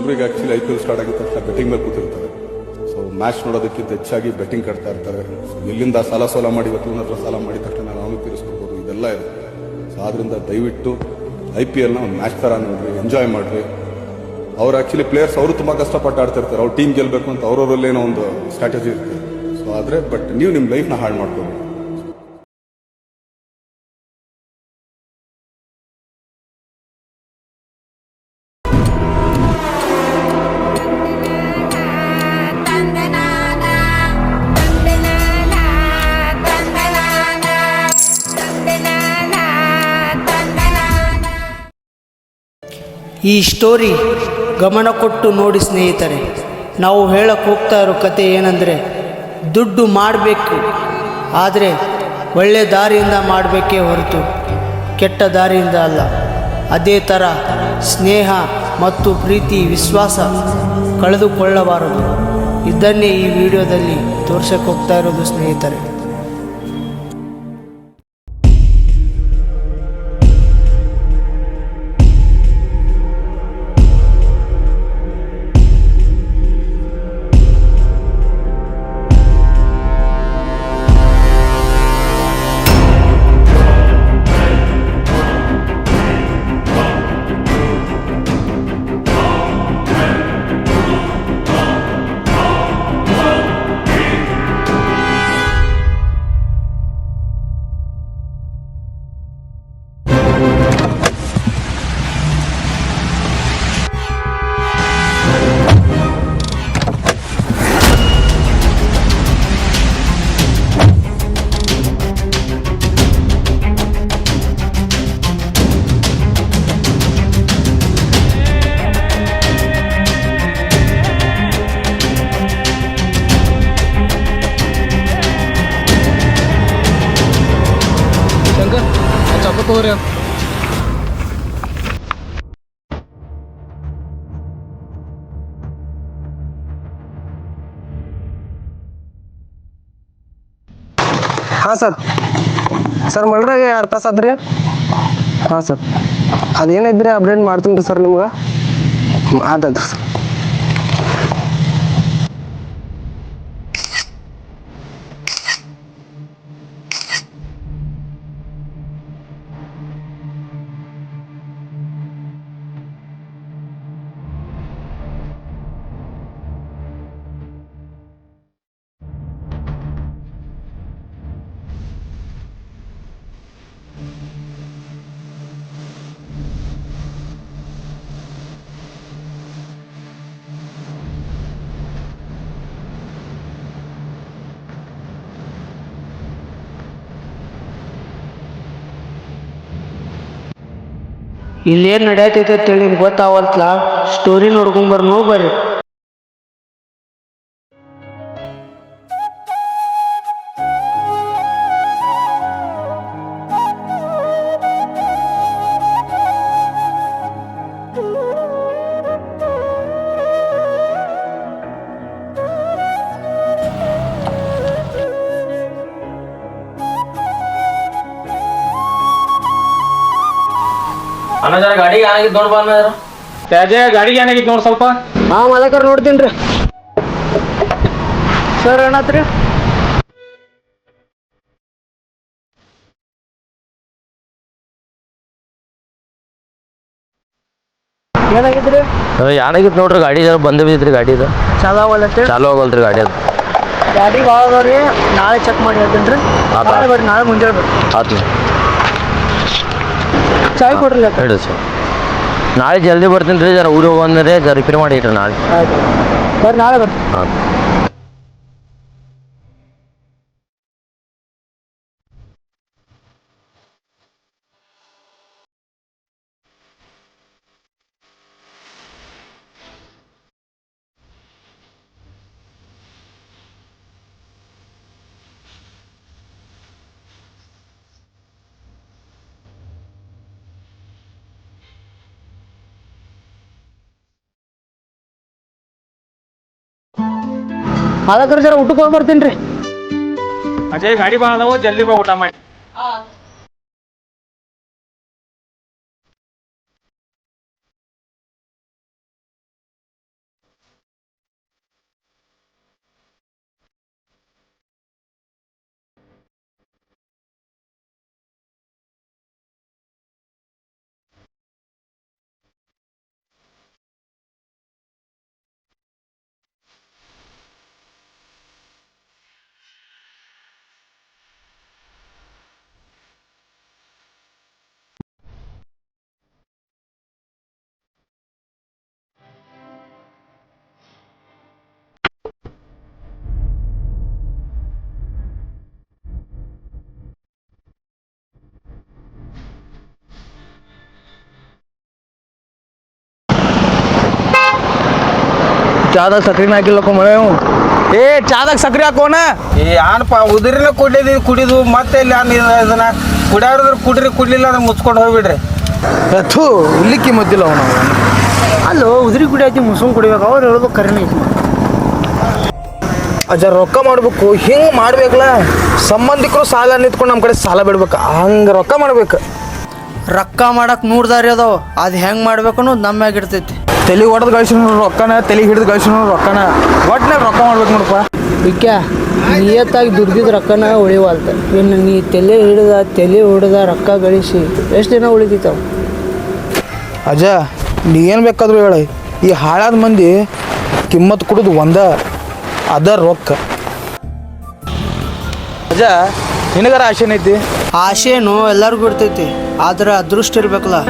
ಜನರಿಗೆ actually IPL start ಆಗಿದ ತಕ್ಷಣ ಬೆಟ್ಟಿಂಗ್ ಮೇಲೆ ಕೂತಿರ್ತಾರೆ. ಸೊ ಮ್ಯಾಚ್ ನೋಡೋದಕ್ಕಿಂತ ಹೆಚ್ಚಾಗಿ ಬೆಟ್ಟಿಂಗ್ ಕಟ್ತಾ ಇರ್ತಾರೆ. ಎಲ್ಲಿಂದ ಸಾಲ ಮಾಡಿ ಇವತ್ತು ಹತ್ರ ಸಾಲ ಮಾಡಿದ ತಕ್ಷಣ ನಾವು ತೀರಿಸ್ಕೊಡ್ಬೋದು, ಇದೆಲ್ಲ ಇದೆ. ಸೊ ಆದ್ದರಿಂದ ದಯವಿಟ್ಟು IPLನ ಒಂದು ಮ್ಯಾಚ್ ಥರ ನೋಡ್ರಿ, ಎಂಜಾಯ್ ಮಾಡಿರಿ. ಅವ್ರು ಆ್ಯಕ್ಚುಲಿ ಪ್ಲೇಯರ್ಸ್ ಅವರು ತುಂಬ ಕಷ್ಟಪಟ್ಟು ಆಡ್ತಿರ್ತಾರೆ. ಅವ್ರು ಟೀಮ್ ಗೆಲ್ಲಬೇಕು ಅಂತ ಅವರವರಲ್ಲೇನೋ ಒಂದು ಸ್ಟ್ರಾಟಜಿ ಇರುತ್ತೆ. ಸೊ ಆದರೆ ಬಟ್ ನೀವು ನಿಮ್ಮ ಲೈಫ್ನ ಹಾಳು ಮಾಡ್ಕೋಬೇಕು. ಈ ಸ್ಟೋರಿ ಗಮನ ಕೊಟ್ಟು ನೋಡಿ ಸ್ನೇಹಿತರೆ. ನಾವು ಹೇಳಕ್ಕೆ ಹೋಗ್ತಾ ಇರೋ ಕತೆ ಏನಂದರೆ, ದುಡ್ಡು ಮಾಡಬೇಕು, ಆದರೆ ಒಳ್ಳೆಯ ದಾರಿಯಿಂದ ಮಾಡಬೇಕೇ ಹೊರತು ಕೆಟ್ಟ ದಾರಿಯಿಂದ ಅಲ್ಲ. ಅದೇ ಥರ ಸ್ನೇಹ ಮತ್ತು ಪ್ರೀತಿ ವಿಶ್ವಾಸ ಕಳೆದುಕೊಳ್ಳಬಾರದು. ಇದನ್ನೇ ಈ ವಿಡಿಯೋದಲ್ಲಿ ತೋರ್ಸಕ್ಕೆ ಹೋಗ್ತಾ ಇರೋದು ಸ್ನೇಹಿತರೆ. ತಗೋರಿ ಹಾಂ ಸರ್ ಮಲ್ರಾಗ 2 ತಾಸು ಆದ್ರಿ. ಹಾಂ ಸರ್ ಅದೇನಿದ್ರಿ ಅಪ್ಡೇಟ್ ಮಾಡ್ತೀನಿ ರೀ ಸರ್ ನಿಮ್ಗೆ. ಆದದ್ದು ಸರ್. ಇಲ್ಲೇನು ನಡೆಯತೈತೆ ಅಂತೇಳಿ ನಿಮ್ಗೆ ಗೊತ್ತಾವಲ್ತಲ್ಲ, ಸ್ಟೋರಿ ನೋಡ್ಕೊಂಬರ್ರಿ ಬರ್ರಿ. ಅಣ್ಣ ಜರ ಗಾಡಿಗೆ ಏನಾಗಿತ್ತು ನೋಡ್ಬಾ ಅಣ್ಣ. ತ್ಯಾಜೆ ಗಾಡಿಗೆ ಏನಾಗಿತ್ತು ನೋಡಿ ಸ್ವಲ್ಪ. ಹಾಂ ಮಲಕರ್ ನೋಡ್ತೀನಿ ರೀ ಸರ್. ಏನತ್ರಿ ಏನಾಗಿದ್ರಿ? ಏನಾಗಿತ್ತು ನೋಡ್ರಿ, ಗಾಡಿ ಜರ ಬಂದ್ ಬಿದ್ದಿತ್ರಿ. ಗಾಡಿ ಇದು ಚಾಲು ಆಗಲ್ರಿ ಗಾಡಿ ಅದು. ಗಾಡಿ ಭಾಳ ರೀ, ನಾಳೆ ಚೆಕ್ ಮಾಡಿ ಹೇಳ್ತೀನಿ ರೀ. ಬರ್ರಿ, ನಾಳೆ ಮುಂಜಾನೆ ಬರ್ರಿ. ಆಯ್ತು ಚಾಯ್ ಕೊಡ್ರಿ. ಹೇಳಿ ಸರ್, ನಾಳೆ ಜಲ್ದಿ ಬರ್ತೀನಿ ರೀ. ಜರ ಊರಿಗೆ ಹೋಗಂದ್ರೆ ಜರ ರಿಪೇರಿ ಮಾಡಿ ಇಟ್ರಿ ನಾಳೆ. ಆಯ್ತು ಬರ್ರಿ, ನಾಳೆ ಬರ್ರಿ. ಹಾಂ ಅದಕ್ಕೆ ಜರ ಊಟಕ್ಕೆ ಹೋಗಿ ಬರ್ತೀನಿ ರೀ. ಅಜಯ್ ಗಾಡಿ ಭಾಳ ಅದಾವು, ಜಲ್ದಿ ಬಾ ಊಟ ಮಾಡಿ. ಚಾದಾಗ ಸಕ್ರಿನ ಹಾಕಿಲ್ಲಕ್ಕ ಮಳೆ ಏ ಚಾದಾಗ ಸಕ್ರಿ ಹಾಕೋಣ ಏನಪ್ಪ ಉದುರಿನ ಕುಡಿದು ಮತ್ತೆ ಇಲ್ಲಿ ಇದನ್ನ ಕುಡಿಯಾಡಿದ್ರೆ ಕುಡ್ರಿ ಕುಡ್ಲಿಲ್ಲ ಅಂದ್ರೆ ಮುಚ್ಕೊಂಡು ಹೋಗ್ಬಿಡ್ರಿ. ಥೂ ಇಲ್ಲಿ ಕಿಮ್ಮತ್ತಿಲ್ಲ ಅವನು ಅಲ್ಲೋ ಉದುರಿ ಕುಡಿಯೈತಿ ಮುಸ್ಕೊಂಡ್ ಕುಡಿಬೇಕು ಅವ್ರು ಹೇಳೋದು ಕರೆನೇ ಐತಿ. ಅಜ್ಜ ರೊಕ್ಕ ಮಾಡ್ಬೇಕು ಹಿಂಗೆ ಮಾಡ್ಬೇಕಲ್ಲ. ಸಂಬಂಧಿಕರು ಸಾಲ ನಿಂತ್ಕೊಂಡು ನಮ್ಮ ಕಡೆ ಸಾಲ ಬಿಡ್ಬೇಕು, ಹಂಗೆ ರೊಕ್ಕ ಮಾಡ್ಬೇಕು. ರೊಕ್ಕ ಮಾಡಕ್ ನೂರ್ದಾರಿ ಅದಾವ, ಅದು ಹೆಂಗ್ ಮಾಡ್ಬೇಕು ಅನ್ನೋದು ನಮ್ಮ ಮ್ಯಾಗ ಇರ್ತೈತಿ. ತಲೆ ಹೊಡೆದು ಗಳಿಸಿನ ರೊಕ್ಕನ, ತಲೆ ಹಿಡಿದು ಗಳಿಸಿನ ರೊಕ್ಕನ, ಒಟ್ಟಿನಾಗ ರೊಕ್ಕ ಮಾಡ್ಬೇಕು ನೋಡಪ್ಪ. ಇಕ್ಕ ನಿಯತ್ತಾಗಿ ದುಡ್ದಿದ್ದು ರೊಕ್ಕನ ಉಳಿವಲ್ತ. ಇನ್ನು ನೀ ತಲೆ ಹಿಡಿದ ರೊಕ್ಕ ಗಳಿಸಿ ಎಷ್ಟು ದಿನ ಉಳಿತೈತಾವ? ಅಜ್ಜ ನೀ ಏನು ಬೇಕಾದ್ರೂ ಹೇಳ, ಈ ಹಾಳಾದ ಮಂದಿ ಕಿಮ್ಮತ್ತು ಕೊಡೋದು ಅದ ರೊಕ್ಕ. ಅಜ್ಜ ನಿನಗರ ಆಸೆನೈತಿ? ಆಸೆನು ಎಲ್ಲರಿಗೂ ಇರ್ತೈತಿ, ಆದ್ರೆ ಅದೃಷ್ಟ ಇರ್ಬೇಕಲ್ಲ.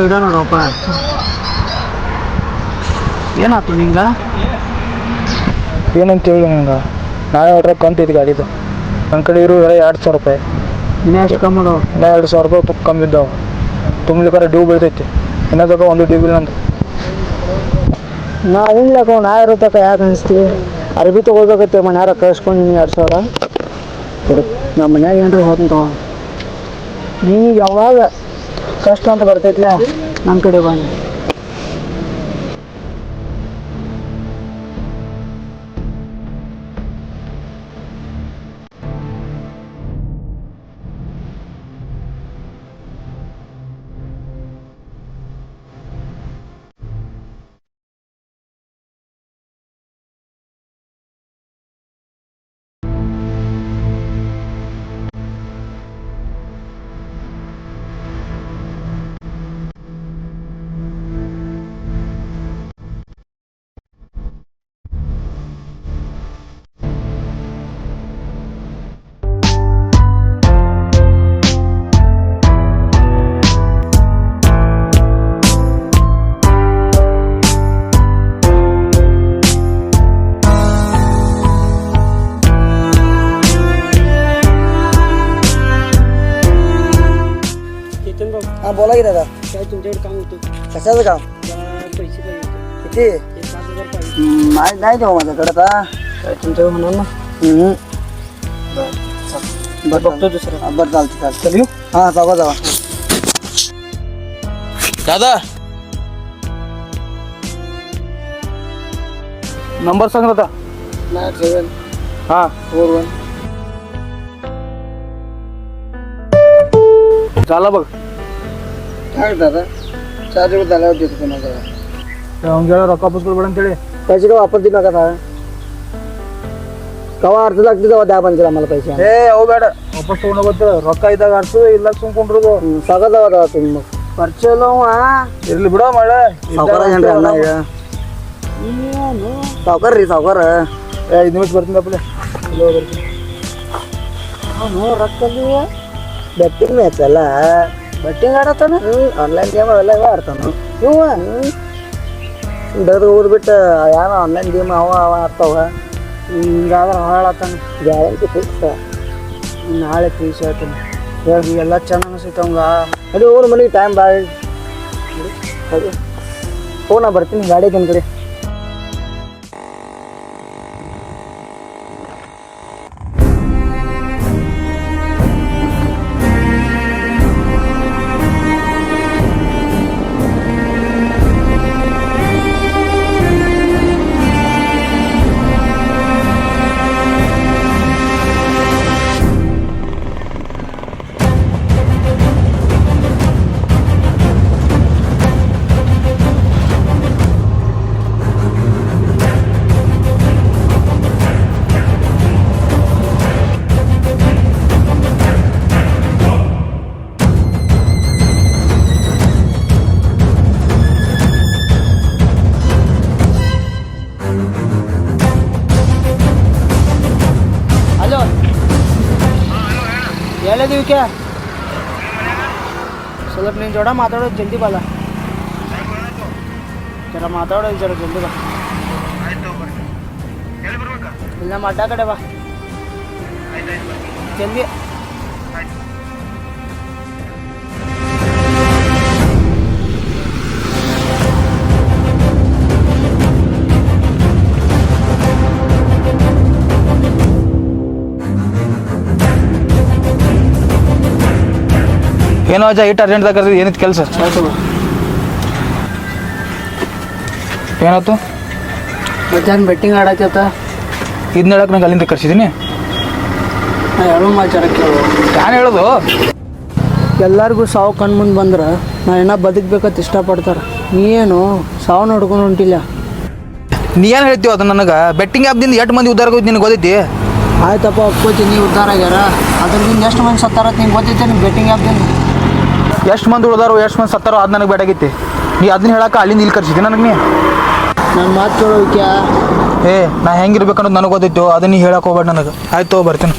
ವಿಡ ನೋಡಪ್ಪ, ಏನಾಯ್ತು ನಿಂಗ? ಏನಂತ ಹೇಳಿ ನಂಗೆ, ನಾಳೆ ಹೊಟ್ರೆ ಕಂತಿದ್ದು ಗಾಡಿದು. ನನ್ನ ಕಡೆ ಇರೋ 2,000 ರೂಪಾಯಿ. ಇನ್ನೂ ಎಷ್ಟು ಕಮ್ಮಿ ಅದಾವ? ಇನ್ನೂ 2,000 ರೂಪಾಯಿ ತುಕ್ಕ ಕಮ್ಮಿ ಇದ್ದಾವೆ. ತುಂಬಲಿಕ್ಕಾರ ಡ್ಯೂ ಬೀಳ್ತೈತಿ. ಇನ್ನೊಂದಾಗ ಒಂದು ಡ್ಯೂ ಬಿಲ್ ನಂದು. ನಾ ಹಿಂಗ್ಲಕ್ಕ ನಾ ಇರೋತಕ್ಕ ಯಾಕೆ ಅನಿಸ್ತೀವಿ? ಅರ್ಬಿ ತೊಗೊಳ್ಬೇಕತ್ತೆ ಮನ್ಯಾರ ಕಳ್ಸ್ಕೊಂಡು 2,000 ಕೊಡು. ನಮ್ಮ ಮನ್ಯಾಗ ಏನ್ರಿ ಹೋದಂತ ನೀನು ಯಾವಾಗ ಕಷ್ಟ ಅಂತ ಬರ್ತೈತಿಲ್ಲ ನನ್ನ ಕಡೆ ಬನ್ನಿ. हां बोला की दादा. काय तुमच्याकडे काम होतं? कशाचं काम? पैसे पाहिजे. किती? 5,000 पाहिजे. नाही देऊ माझ्याकडे आता. काय तुमच्याकडे होणार ना? बरं बघतो दुसरं. बरं चालतं चल येऊ. हां जावा दादा. नंबर सांग दादा. 9 हां 4 1 झाला बघ. ಹೇಳ್ತಾರೆ ಚಾರ್ಜ್ ತಲೆ ಹೊತ್ತಿತ್ತು ಅವ್ನಿಗೆ ರೊಕ್ಕ ವಾಪಸ್ ಕೊಡ್ಬೇಡ ಅಂತೇಳಿ पैसे का वापस दिला का कवा अर्थ लागते तेव्हा द्या पण आम्हाला पैसे अहो ಬೇಡ ವಾಪಸ್ ತಗೊಂಡು ಹೋಗುತ್ತೆ ರೊಕ್ಕ ಇದ್ದಾಗ ಅರ್ಥ ಇಲ್ಲ ಸುಮ್ಕೊಂಡ್ರದು ಸಾಗದವ तुम्ही मग ಪರಿಚಯಲ್ಲವ ಇರ್ಲಿ ಬಿಡೋ ಮಳೆ ಸಾವುಕಾರ ಏನ್ರಿ ಅಣ್ಣ ಈಗ ಸಾವುಕಾರ ರೀ ಸಾವುಕಾರ 5 ನಿಮಿಷ ಬರ್ತೀನಿ ಅಪ್ಪಲೆ ಅವನು ರೊಕ್ಕಲ್ಲಿ ಬೆಟ್ಟಿಂಗ್ ಮ್ಯಾಚ್ ಅಲ್ಲ ಬೆಟ್ಟಿಂಗ್ ಆಡತ್ತಾನ ಆನ್ಲೈನ್ ಗೇಮ್ ಅವೆಲ್ಲ ಆಡ್ತಾನ ಇವ ಡರ್ ಓದ್ಬಿಟ್ಟು ಏನೋ ಆನ್ಲೈನ್ ಗೇಮ್ ಅವ ಆಡ್ತಾವ ಹಿಂಗಾದ್ರೆ ಹಾಳಾತಾನ ಗ್ಯಾರಂಟಿ ಫಿಕ್ಸ್ ನಾಳೆ ಫೀಸ್ ಹೇಳ್ತೀನಿ ಹೇಳಿ ಎಲ್ಲ ಚೆನ್ನಾಗಿ ಅನಿಸ್ತವಂಗ ಅಡಿ ಹೋಗ್ರು ಮನೆಗೆ ಟೈಮ್ ಬಾ ಫೋನ ಬರ್ತೀನಿ ಗಾಡಿ ಕನ್ ಕಡೆ ಹೇಳಿದೀವಿ ಸ್ವಲ್ಪ ನೀನು ಜೋಡ ಮಾತಾಡೋದು ಜಲ್ದಿ ಬಲ್ಲ ಜರ ಮಾತಾಡೋದು ಜರ ಜಲ್ದಿ ಬಾ ಇಲ್ಲ ನಮ್ಮ ಅಡ್ಡ ಕಡೆ ಬಾ ಜಲ್ದಿ ಏನೋ ಅಜ್ಜ ಇಟ್ಟು ಅರ್ಜೆಂಟ್ದಾಗ ಕರೆದು ಏನಿತ್ತು ಕೆಲಸ ಏನಾಯ್ತು ಮಧ್ಯಾಹ್ನ ಬೆಟ್ಟಿಂಗ್ ಆಡಕತ್ತ ಇದನ್ನ ಹೇಳಕ್ಕೆ ನಂಗೆ ಅಲ್ಲಿಂದ ಕರ್ಸಿದ್ದೀನಿ ಹೇಳೋ ಮಾಚಾರ ಕೇಳು ನಾನು ಹೇಳೋದು ಎಲ್ಲರಿಗೂ ಸಾವು ಕಣ್ಣು ಮುಂದೆ ಬಂದ್ರೆ ನಾ ಏನೋ ಬದುಕಬೇಕಂತ ಇಷ್ಟಪಡ್ತಾರೆ ನೀನು ಸಾವು ನೋಡ್ಕೊಂಡು ಹೊಂಟಿಲ್ಲ ನೀ ಏನು ಹೇಳ್ತೀವಿ ಅದು ನನಗೆ ಬೆಟ್ಟಿಂಗ್ ಆ್ಯಪ್ದಿಂದ 8 ಮಂದಿ ಉದ್ದಾರ ಹೋಯ್ತು ನಿನಗೆ ಗೊತ್ತೈತಿ ಆಯ್ತಪ್ಪ ಒಪ್ಕೋತೀನಿ ನೀವು ಉದ್ದಾರ ಆಗ್ಯಾರ ಅದ್ರಿಂದ ಎಷ್ಟು ಮಂದಿ ಸತ್ತಾರತ್ ನಿಂಗೆ ಗೊತ್ತೈತೆ ನಿಮ್ಮ ಬೆಟ್ಟಿಂಗ್ ಆ್ಯಪ್ದಿಂದ ಎಷ್ಟು ಮಂದಿ ಉಳಿದಾರೋ ಎಷ್ಟು ಮಂದಿ ಸತ್ತಾರೋ ಅದು ನನಗೆ ಬೇಡಾಗೈತಿ ನೀ ಅದನ್ನ ಹೇಳಕ್ಕೆ ಅಲ್ಲಿಂದ ಇಲ್ಲಿ ಕರ್ಸಿದ್ದೆ ನನಗೆ ನೀ ನನ್ನ ಮಾತು ಕೇಳೋಕ್ಯಾ ನಾ ಹೆಂಗಿರ್ಬೇಕು ಅನ್ನೋದು ನನಗೆ ಗೊತ್ತೈತೋ ಅದನ್ನ ನೀ ಹೇಳಕ್ಕೆ ಹೋಗ್ಬೇಡ ನನಗೆ ಆಯ್ತು ಬರ್ತೀನಿ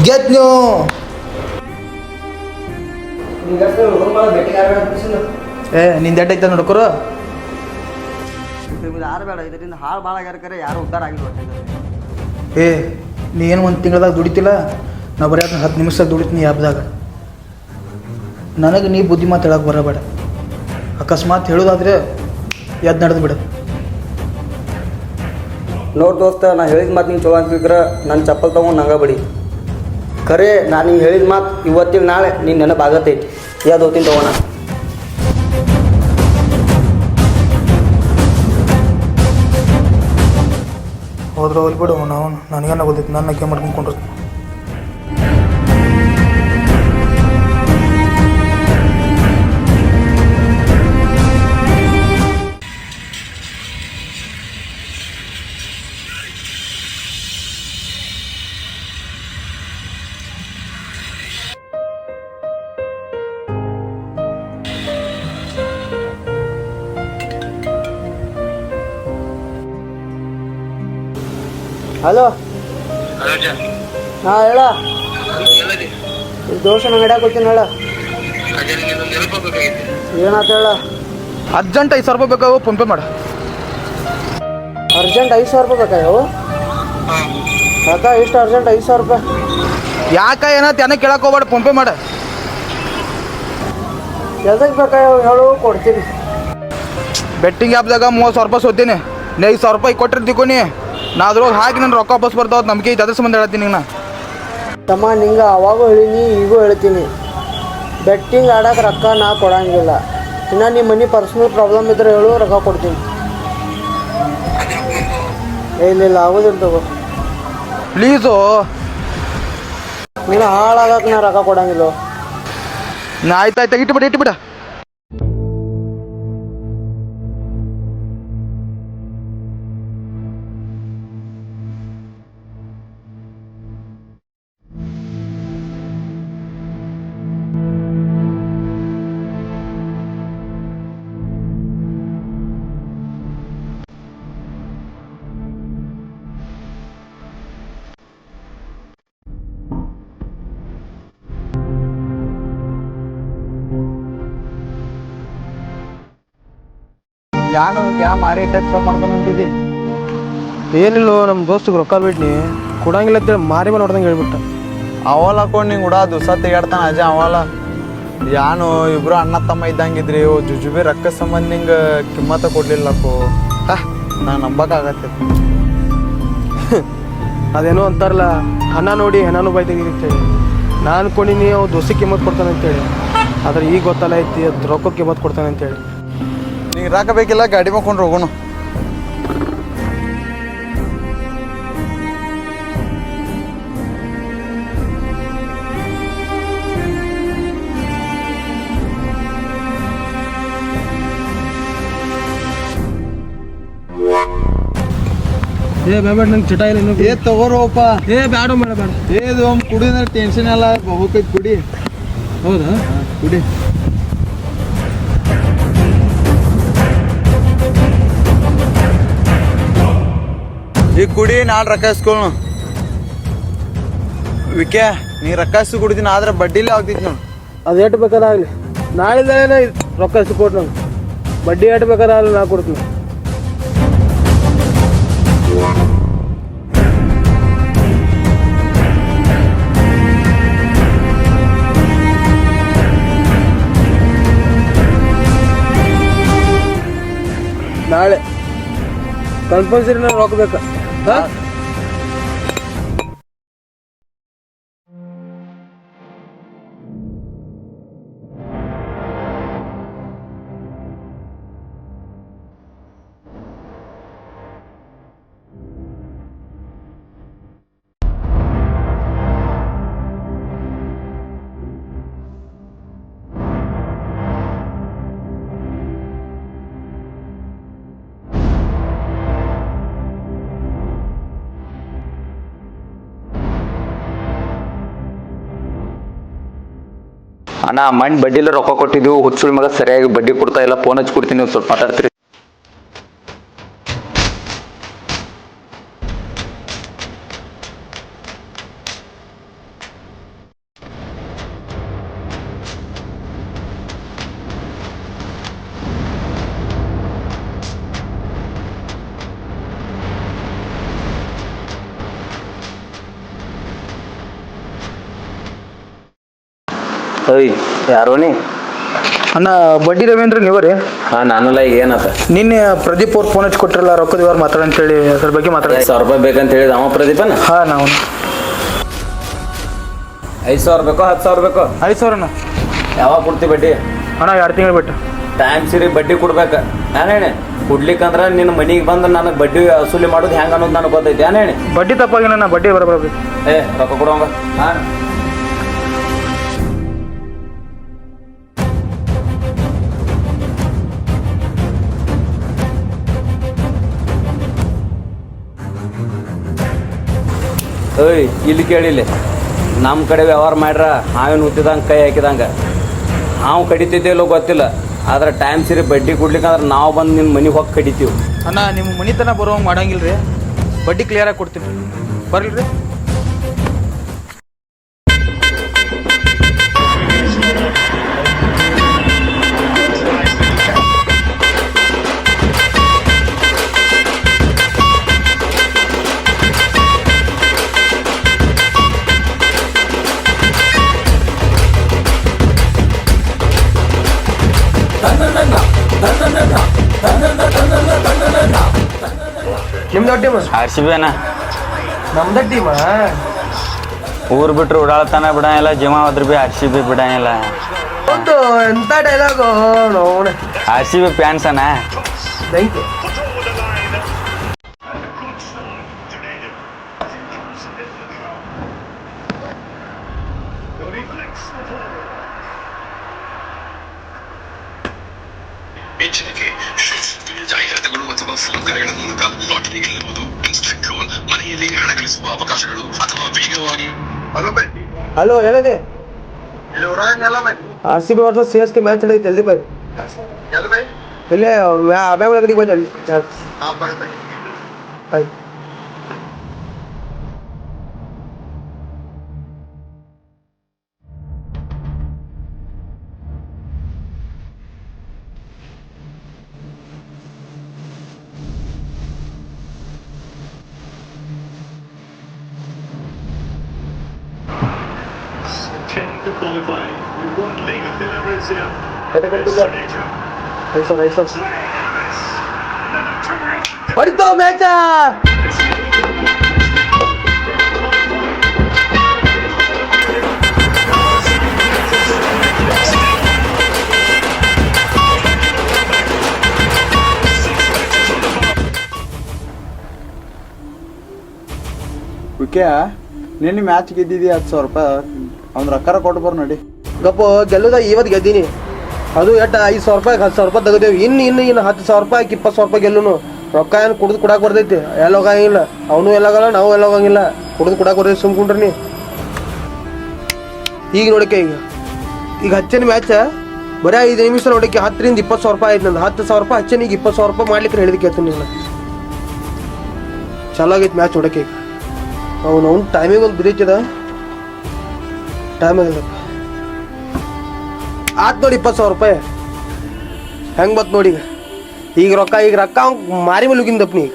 ಗೆತ್ ನೀವು ನಿಂದ ಎಟ್ಟೈತೆ ನೋಡ್ಕೊರು ಯಾರು ಬೇಡ ಇದರಿಂದ ಹಾಳು ಭಾಳ ಆಗ್ಯಾರ ಯಾರು ಉದ್ದಾರ ಆಗಿಲ್ಲ ನೀ ಏನು ಒಂದು ತಿಂಗಳದಾಗ ದುಡಿತಿಲ್ಲ ನಾ ಬರೀ 10 ನಿಮಿಷದಾಗ ದುಡಿತೀನಿ ಆ್ಯಪ್ದಾಗ ನನಗೆ ನೀ ಬುದ್ಧಿ ಮಾತು ಹೇಳಕ್ಕೆ ಬರಬೇಡ ಅಕಸ್ಮಾತ್ ಹೇಳೋದಾದ್ರೆ ಎದ್ದು ನಡೆದು ಬಿಡು ನೋಡ್ ದೋಸ್ತ ನಾ ಹೇಳಿದ ಮಾತು ನಿಂಗೆ ಚಲೋ ಅನ್ಸಿದ್ರೆ ನನ್ನ ಚಪ್ಪಲ್ ತೊಗೊಂಡು ನಂಗೆ ಬಡಿ ಖರೆ ನಾನು ನಿಂಗೆ ಹೇಳಿದ ಮಾತು ಇವತ್ತಿನ ನಾಳೆ ನೀನು ನೆನಪಾಗತ್ತೈತಿ ಯಾವ್ದು ಹೋಗ್ತೀನಿ ತೊಗೋಣ ಹೋದ್ರೆ ಹೋಗ್ಲಿ ಬಿಡು ನಾವು ನನಗೇನ ಗೊತ್ತೈತಿ ನನ್ನ ಗೇಮ್ ಮಾಡ್ಕೊಂಡು ಹಲೋ ಹಾಂ ಹೇಳ ದೋಷ ನಂಗೆ ಹಿಡ್ಯಾಕ ಹೋಗ್ತೀನಿ ಹೇಳ ಏನಾತ ಹೇಳ ಅರ್ಜೆಂಟ್ 5,000 ರೂಪಾಯಿ ಬೇಕಾಗೋ ಫೋನ್ಪೇ ಮಾಡು ಅರ್ಜೆಂಟ್ 5,000 ರೂಪಾಯಿ ಬೇಕಾಯವು ಕಾಕ ಎಷ್ಟು ಅರ್ಜೆಂಟ್ 5,000 ರೂಪಾಯಿ ಯಾಕ ಏನತ್ ಏನೋ ಕೇಳಕ್ಕೆ ಹೋಗ್ಬೇಡ ಫೋನ್ಪೇ ಮಾಡ ಎದಕ್ಕೆ ಬೇಕಾಯವು ಹೇಳು ಕೊಡ್ತೀನಿ ಬೆಟ್ಟಿಂಗ್ ಆ್ಯಪ್ದಾಗ 30,000 ರೂಪಾಯಿ ಸೋತೀನಿ ನೀ 5,000 ರೂಪಾಯಿ ಕೊಟ್ಟಿರ್ತೀಕೋನಿ ನಾ ಅದ್ರೊಳಗೆ ಹಾಕಿ ನನ್ನ ರೊಕ್ಕ ವಾಪಸ್ ಬರ್ತಾವ ನಂಬಿಕೆ ಐತೆ ಅದ್ರ ಸಂಬಂಧ ಹೇಳ್ತೀನಿ ನಾ ತಮ್ಮ ನಿಂಗೆ ಅವಾಗೂ ಹೇಳಿನಿ ಈಗೂ ಹೇಳ್ತೀನಿ ಬೆಟ್ಟಿಂಗ್ ಆಡೋಕೆ ರೊಕ್ಕ ನಾ ಕೊಡಂಗಿಲ್ಲ ಇನ್ನು ನಿಮ್ಮ ಮನೆ ಪರ್ಸ್ನಲ್ ಪ್ರಾಬ್ಲಮ್ ಇದ್ರೆ ಹೇಳು ರೊಕ್ಕ ಕೊಡ್ತೀನಿ ಇಲ್ಲ ಆಗೋದಿಲ್ಲ ತಗೋ ಪ್ಲೀಸು ನೀನು ಹಾಳಾಗಕ್ಕೆ ನಾ ರೊಕ್ಕ ಕೊಡಂಗಿಲ್ಲ ನಾ ಆಯ್ತಾಯ್ತು ಇಟ್ಬಿಡ ಯಾನು ಮಾರಿ ಟಚ್ ಮಾಡ್ಕೊಂಡು ಹೊಂಟಿದ್ದಿ ಏನಿಲ್ಲ ನಮ್ಮ ದೋಸ್ತಿಗೆ ರೊಕ್ಕ ಬಿಟ್ನಿ ಕೊಡಂಗಿಲ್ಲ ಅಂತೇಳಿ ಮಾರಿ ಮೇಲೆ ಹೊಡೆದಂಗೆ ಹೇಳ್ಬಿಟ್ಟ ಅವಲ್ ಹಾಕೊಂಡು ನಿಂಗೆ ಉಡಾ ದಿವಸ ತೆಗಾಡ್ತಾನ ಅಜ ಅವಲ್ಲ ಯಾನು ಇಬ್ರು ಅಣ್ಣ ತಮ್ಮ ಇದ್ದಂಗಿದ್ರಿ ಜುಜುಬಿ ರೊಕ್ಕ ಸಂಬಂಧ ನಿಂಗೆ ಕಿಮ್ಮತ್ತ ಕೊಡ್ಲಿಲ್ಲಕ್ಕೋ ನಂಗೆ ನಂಬಕ್ಕಾಗತ್ತೆ ಅದೇನೋ ಅಂತಾರಲ್ಲ ಹಣ ನೋಡಿ ಹೆಣನು ಬಾಯ್ ತೆಗೀತೇಳಿ ನಾನು ಅನ್ಕೊಂಡಿನಿ ಅವು ದೋಸ್ತಿ ಕಿಮ್ಮತ್ತು ಕೊಡ್ತಾನೆ ಅಂತೇಳಿ ಆದ್ರೆ ಈಗ ಗೊತ್ತಲ್ಲ ಐತಿ ಅದು ರೊಕ್ಕ ಕಿಮ್ಮತ್ತು ಕೊಡ್ತಾನೆ ಅಂತೇಳಿ ನೀನು ರಾಕ ಬೇಕಿಲ್ಲ ಗಾಡಿ ಮಾಡ್ಕೊಂಡು ಹೋಗೋಣ ಬೇಡ ನಂಗೆ ಚಟ ಇಲ್ಲ ತಗೋರೋಪ ಬೇಡ ಬೇಡ ಬೇಡ ಏದು ಕುಡಿದ್ರೆ ಟೆನ್ಷನ್ ಎಲ್ಲ ಬಹುಕೈತಿ ಕುಡಿ ಹೌದಾ ಕುಡಿ ಈಗ ಕುಡಿ ನಾನು ರೊಕ್ಕ ಇಸ್ಕೊಳ್ಳು ವಿಕೆ ನೀ ರೊಕ್ಕ ಇಸ್ತು ಕುಡಿತೀನಿ ಆದ್ರೆ ಬಡ್ಡಿಲೇ ಆಗ್ತೈತಿ ನೋಡು ಅದು ಎಷ್ಟು ಬೇಕಾರಾಗಲಿ ನಾಳಿಂದಲೇ ರೊಕ್ಕ ಕೊಟ್ಟು ನಂಗೆ ಬಡ್ಡಿ ಎಷ್ಟು ಬೇಕಾರಾಗಲಿ ನಾ ಕೊಡ್ತೀನಿ ನಾಳೆ ಕಂಪಲ್ಸರಿ ನಾನು ರೊಕ್ಕ ಬೇಕಾ ಹಾಂ ಅಣ್ಣ ಮಣ್ಣು ಬಡ್ಡಿಲ್ಲ ರೊಕ್ಕ ಕೊಟ್ಟಿದ್ದೀವಿ ಹುಚ್ಚುಳ್ ಮಗ ಸರಿಯಾಗಿ ಬಡ್ಡಿ ಕೊಡ್ತಾ ಇಲ್ಲ ಫೋನ್ ಹಚ್ಚಿ ಕೊಡ್ತೀನಿ ನೀವು ಸ್ವಲ್ಪ ಮಾತಾಡ್ತೀರಿ ಅಯ್ಯ ಯಾರೋ ನೀ ಅಣ್ಣ ಬಡ್ಡಿ ರವೇಂದ್ರ ನೀವರಿ ಹಾ ನಾನಲ್ಲ ಈಗ ಏನತ್ತ ನಿನ್ನೆ ಪ್ರದೀಪ್ ಅವ್ರು ಫೋನ್ ಹಚ್ಚಿ ಕೊಟ್ಟಿರಲ್ಲ ರೊಕ್ಕದ ವ್ಯವಹಾರ ಮಾತಾಡ ಅಂತೇಳಿ ಅದ್ರ ಬಗ್ಗೆ ಮಾತಾಡಿ 5,000 ರೂಪಾಯಿ ಬೇಕಂತ ಹೇಳಿದ ಅವ ಪ್ರದೀಪನ ಹಾಂ ನಾವು 5,000 ಬೇಕೋ 10,000 ಬೇಕೋ 5,000 ಅಣ್ಣ ಯಾವಾಗ ಕೊಡ್ತಿ ಬಡ್ಡಿ ಅಣ್ಣ 2 ತಿಂಗಳು ಬಿಟ್ಟು ಟೈಮ್ ಸಿರಿ ಬಡ್ಡಿ ಕೊಡ್ಬೇಕು ನಾನು ಹೇಳಿ ಕೊಡ್ಲಿಕ್ಕಂದ್ರೆ ನಿನ್ನ ಮನೆಗೆ ಬಂದು ನನಗೆ ಬಡ್ಡಿ ವಸೂಲಿ ಮಾಡೋದು ಹೆಂಗೆ ಅನ್ನೋದು ನನಗೆ ಗೊತ್ತೈತಿ ನಾನು ಹೇಳಿ ಬಡ್ಡಿ ತಪ್ಪಾಗಿನ ನಾ ಬಡ್ಡಿ ಬರಬೇಕು ರೊಕ್ಕ ಕೊಡುವಂಗ ಹಾಂ ಏಯ್ ಇಲ್ಲಿ ಕೇಳಿಲ್ಲ ನಮ್ಮ ಕಡೆ ವ್ಯವಹಾರ ಮಾಡ್ರ ಹಾವೇನು ಹುತ್ತಿದಂಗೆ ಕೈ ಹಾಕಿದಂಗೆ ಹಾವು ಕಡಿತಿದ್ದೇಲೋ ಗೊತ್ತಿಲ್ಲ ಆದ್ರೆ ಟೈಮ್ ಸಿರಿ ಬಡ್ಡಿ ಕೊಡ್ಲಿಕ್ಕಂದ್ರೆ ನಾವು ಬಂದು ನಿನ್ನ ಮನೆಗೆ ಹೋಗಿ ಕಡಿತೀವಿ ಅಣ್ಣ ನಿಮ್ಮ ಮನೆ ತನಕ ಬರೋಂಗೆ ಮಾಡಂಗಿಲ್ಲ ರೀ ಬಡ್ಡಿ ಕ್ಲಿಯರಾಗಿ ಕೊಡ್ತೀನಿ ಬರಲಿ ರೀ ನಿಮ್ದು ಟೀಮ್ ಆರ್ ಸಿ ಬಿ ಅಣ್ಣ. ನಮ್ದ ಟೀಮ. ಊರು ಬಿಟ್ರು ಓಡಾಡ್ತಾನ ಬಿಡಂಗಿಲ್ಲ, ಜೀವ ಹೋದ್ರ ಬಿ ಆರ್ ಸಿ ಬಿ ಬಿಡಂಗಿಲ್ಲ. ಹೌದು, ಎಂತ ಡೈಲಾಗು ನೋಡ. ಆರ್ ಸಿ ಬಿ ಫ್ಯಾನ್ಸ್ ಅಣ್ಣ. Thank you. ಎಚ್ಚರಿಕೆ, ಜಾಹೀರಾತುಗಳು ಅಥವಾ ಫೋನ್ ಕರೆಗಳ ಮೂಲಕ ಲಾಟರಿ ಗೆಲ್ಲುವುದು, ಇನ್ಸ್ಟೆಂಟ್ ಲೋನ್, ಮನೆಯಲ್ಲಿ ಹಣ ಗಳಿಸುವ ಅವಕಾಶಗಳು ಅಥವಾ ವೇಗವಾಗಿ. ಹಲೋ, ಹೇಳಿದೆ RCB ವರ್ಸಸ್ CSK ಮ್ಯಾಚ್ ನಡೆಯುತ್ತೆ, ಜಲ್ದಿ ಬೈ. ಇಲ್ಲೇ ಅಭಯ ಒಳಗಡೆ ಬಂದು ಆಯ್ತು. ಹೊಡಿತೋ ಮ್ಯಾಚ. ವಿಕೆ ನಿನ್ನೆ ಮ್ಯಾಚ್ ಗೆದ್ದಿದ್ದಿ 10,000 ರೂಪಾಯಿ. ಅವ್ನು ರೊಕ್ಕ ಕೊಟ್ಟು ನಡಿ. ಗಪ್ಪ ಗೆಲ್ಲುದ ಇವತ್ತು ಗೆದ್ದೀನಿ. ಅದು ಎಟ್ಟು 5,000 ರೂಪಾಯಿ 10,000 ರೂಪಾಯಿ ತೆಗೆದೇವು. ಇನ್ನು 10,000 ರೂಪಾಯಿ 20,000 ರೂಪಾಯಿ ಗೆಲ್ಲುನು. ರೊಕ್ಕ ಏನು ಕುಡ್ದು ಕುಡಾಕ್ ಬರ್ತೈತಿ. ಎಲ್ಲ ಹೋಗಂಗಿಲ್ಲ, ಅವನು ಎಲ್ಲ ಹೋಗಲ್ಲ, ನಾವು ಎಲ್ಲ ಹೋಗಂಗಿಲ್ಲ. ಕುಡ್ದು ಕುಡಾಕ್ ಬರ್ತೈತಿ, ಸುಮ್ಕೊಂಡ್ರಿ ನೀ. ಈಗ ನೋಡಕ್ಕೆ ಈಗ ಹಚ್ಚನಿ ಮ್ಯಾಚ್ ಬರೀ 5 ನಿಮಿಷ ನೋಡಕ್ಕೆ 10ರಿಂದ 20,000 ರೂಪಾಯಿ ಆಯ್ತು. ನಂದು 10,000 ರೂಪಾಯಿ ಹಚ್ಚನಿ, ಈಗ 20,000 ರೂಪಾಯಿ ಮಾಡ್ಲಿಕ್ಕೆ ಹೇಳಿದಕ್ಕೆ ಹೇಳ್ತೀನಿ ನೀನು. ಚಲೋ ಆಗೈತೆ ಮ್ಯಾಚ್ ನೋಡಕ್ಕೆ. ಈಗ ಅವ್ನು ಟೈಮಿಂಗ್ ಒಂದು ಬಿದ್ದೈತಿದ, ಟೈಮ್ ಆಗಿಲ್ಲಪ್ಪ. ಆತ್ ನೋಡಿ 20,000 ರೂಪಾಯಿ ಹೆಂಗೆ ಬತ್ ನೋಡಿ. ಈಗ ರೊಕ್ಕ ಅವ್ನು ಮಾರಿ ಮೇಲೆ ಹೋಗಿಂದಪ್ಪ ನೀ.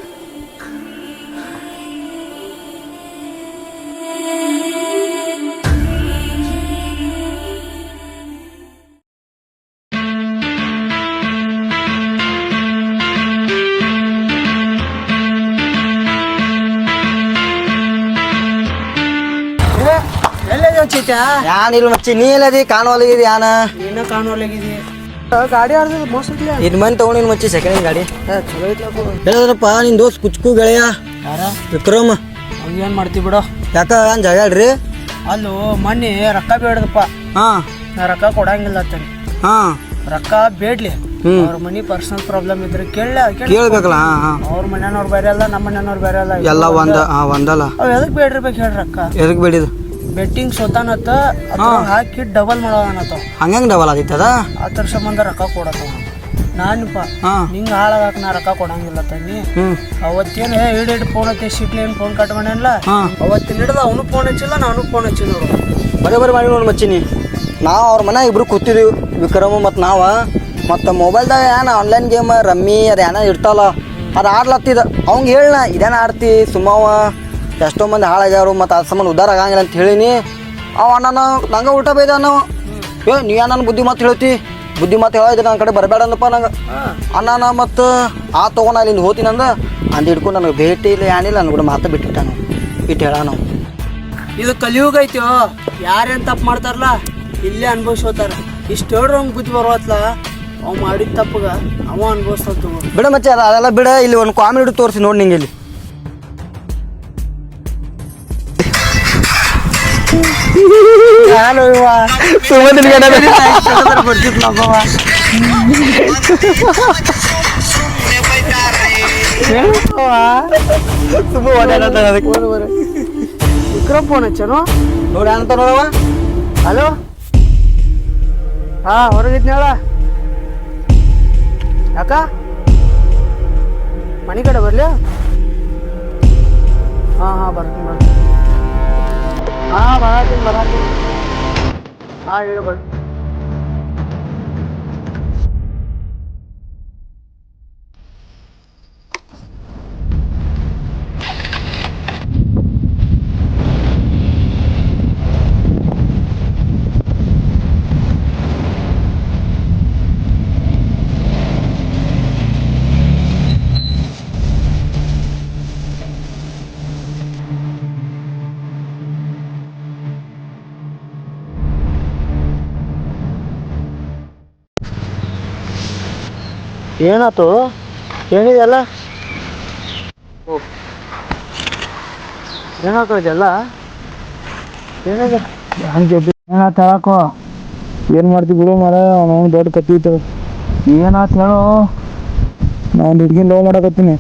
ಯಾನಿಲ್ಲ ಮಚ್ಚಿ, ನೀ ಎಲ್ಲದಿ ಕಾಣುವಲ್ಲಿಗಿದಿ? ಯಾನ ನೀನ ಕಾಣುವಲ್ಲಿಗಿದಿ? ಗಾಡಿ ಆಡ್ದ ಮೋಸ ಇದು ಮನೆ ತಗೊಂಡಿನ ಮಚ್ಚಿ, ಸೆಕೆಂಡ್ ಹ್ಯಾಂಡ್ ಗಾಡಿ. ಚಲೋ ಐತ್ಲಪ್ಪ. ಹೇಳಿದ್ರಪ್ಪ ನಿನ್ ದೋಸ್ತ್ ಕುಚ್ಕು ಗೆಳೆಯ ಯಾರ ವಿಕ್ರಮ್. ಏನು ಮಾಡ್ತೀವಿ ಬಿಡು. ಯಾಕ ಏನ್ ಜಗಳ ಆಡ್ರಿ? ಅಲ್ಲೂ ಮೊನ್ನೆ ರೊಕ್ಕ ಬೇಡದಪ್ಪ. ಹಾ ನಾ ರೊಕ್ಕ ಕೊಡಂಗಿಲ್ಲ ಅಂತಾನೆ. ಹಾ ರೊಕ್ಕ ಬೇಡ್ಲಿ. ಅವ್ರ ಮನಿ ಪರ್ಸನಲ್ ಪ್ರಾಬ್ಲಮ್ ಇದ್ರೆ ಕೇಳ್ಬೇಕಲ್ಲ. ಅವ್ರ ಮನೆಯವ್ರು ಬೇರೆ ಅಲ್ಲ, ನಮ್ಮ ಮನೆಯವ್ರು ಬೇರೆ ಅಲ್ಲ, ಎಲ್ಲ ಒಂದಲ್ಲ. ಅವ್ ಎದಕ್ ಬೇಡಿರ್ಬೇಕು ಹೇಳ್ರಿ ರೊಕ್ಕ? ಎದಕ್ ಬೇಡಿದ್? ಬೆಟ್ಟಿಂಗ್ ಸೋತಾನತ್ತ ಹಾಕಿ ಡಬಲ್ ಮಾಡೋದನತ್ತ. ಹಂಗಂಗ್ ಡಬಲ್ ಆಗೈತದ? ಅದ್ರ ಸಂಬಂಧ ರೊಕ್ಕ ಕೊಡತ್ತ. ನಾನಪ್ಪ ನಿಂಗೆ ಹಾಳಾಗಕ್ ನಾ ರೊಕ್ಕ ಕೊಡಂಗಿಲ್ಲ ತನ್ನಿ. ಅವತ್ತೇನು ಹಿಡಿದು ಫೋನ್ ಹಚ್ಚಿ ಸಿಟ್ಲಿ ಏನು ಫೋನ್ ಕಟ್ ಮಾಡ್ಯಾನಲ್ಲ, ಅವತ್ತಿನ ಹಿಡಿದ ಅವನು ಫೋನ್ ಹಚ್ಚಿಲ್ಲ, ನಾನು ಫೋನ್ ಹಚ್ಚಿಲ್ಲ. ಬರೀ ಮಾಡಿ ನೋಡಿ ಮಚ್ಚಿನಿ. ನಾವು ಅವ್ರ ಮನೆ ಇಬ್ರು ಕೂತಿದೀವಿ, ವಿಕ್ರಮ್ ಮತ್ತು ನಾವು. ಮತ್ತು ಮೊಬೈಲ್ದಾಗ ಏನ ಆನ್ಲೈನ್ ಗೇಮ್ ರಮ್ಮಿ ಅದು ಏನೋ ಇರ್ತಾವಲ್ಲ, ಅದು ಆಡ್ಲತ್ತಿದ. ಅವ್ನಿಗೆ ಹೇಳ ಇದೇನ ಆಡ್ತಿ ಸುಮ್ಮವ, ಎಷ್ಟೋ ಮಂದಿ ಹಾಳಾಗ್ಯಾರು, ಮತ್ತು ಅದ್ರ ಸಂಬಂಧ ಉದ್ದಾರ ಆಗಂಗಿಲ್ಲ ಅಂತ ಹೇಳಿನಿ. ಅವ ಅಣ್ಣ ನಂಗೆ ಊಟ ಬೈದ ನಾವು. ನೀ ನನ್ನ ಬುದ್ಧಿ ಮಾತು ಹೇಳ್ತಿ, ಬುದ್ಧಿ ಮಾತು ಹೇಳಿದ್ರೆ ನನ್ನ ಕಡೆ ಬರಬೇಡ ಅಂದಪ್ಪ ನಂಗೆ. ಅಣ್ಣ ಮತ್ತು ತೊಗೊಂಡು ಅಲ್ಲಿಂದ ಹೋಗ್ತೀನಂದ ಅಂದು ಹಿಡ್ಕೊಂಡು ನನಗೆ ಭೇಟಿ ಇಲ್ಲ ಏನಿಲ್ಲ, ನನ್ನ ಕೂಡ ಮಾತು ಬಿಟ್ಟಿಟ್ಟ ನಾವು ಇಟ್ಟು ಹೇಳ ನಾವು. ಇದು ಕಲಿಯುಗ ಐತಿ. ಯಾರೇನು ತಪ್ಪು ಮಾಡ್ತಾರಲ್ಲ ಇಲ್ಲೇ ಅನ್ಭವಿಸೋತಾರ. ಇಷ್ಟು ಹೇಳ್ರಿ ಅವ್ನಿಗೆ ಬುದ್ಧಿ ಬರುವತ್ಲ, ಅವ್ ಮಾಡಿದ ತಪ್ಪಗ ಅವ ಅನ್ಭವಿಸ್ತದ. ಬಿಡ ಮಚ್ಚ, ಅದೆಲ್ಲ ಬಿಡ. ಇಲ್ಲಿ ಒಂದು ಕಾಮಿಡಿ ತೋರಿಸಿ ನೋಡಿ ನಿಂಗೆ. ಇಲ್ಲಿ ವಿಕ್ರಮ್ ಫೋನ್ ಹಚ್ಚನು ನೋಡಿ ಅಂತ ನೋಡವ. ಹಲೋ, ಹಾ ಹೊರಗಿದ್ನೇಳ. ಯಾಕ ಮನೆ ಕಡೆ ಬರ್ಲಿ? ಬರ್ತೀನಿ. ಬರಾತೀನಿ. ಹೇಳಿ ಬರ್ರಿ. ಏನಾಯ್ತು? ಏನಿದೆಲ್ಲ ಏನಾಯ್ತು ಇದೆಲ್ಲ? ಏನಿದೆ ಹಂಗೆ ಏನಾಯ್ತು ಹೇಳಕ್ಕೋ? ಏನು ಮಾಡ್ತೀವಿ ಬಿಡು ಮಾರ, ಅವನು ದೊಡ್ಡ ಕತ್ತಿತ್ತು. ಏನಾಯ್ತು ಹೇಳು? ನಾನು ಹುಡುಗಿನ ಲವ್ ಮಾಡಕತ್ತೀನಿ.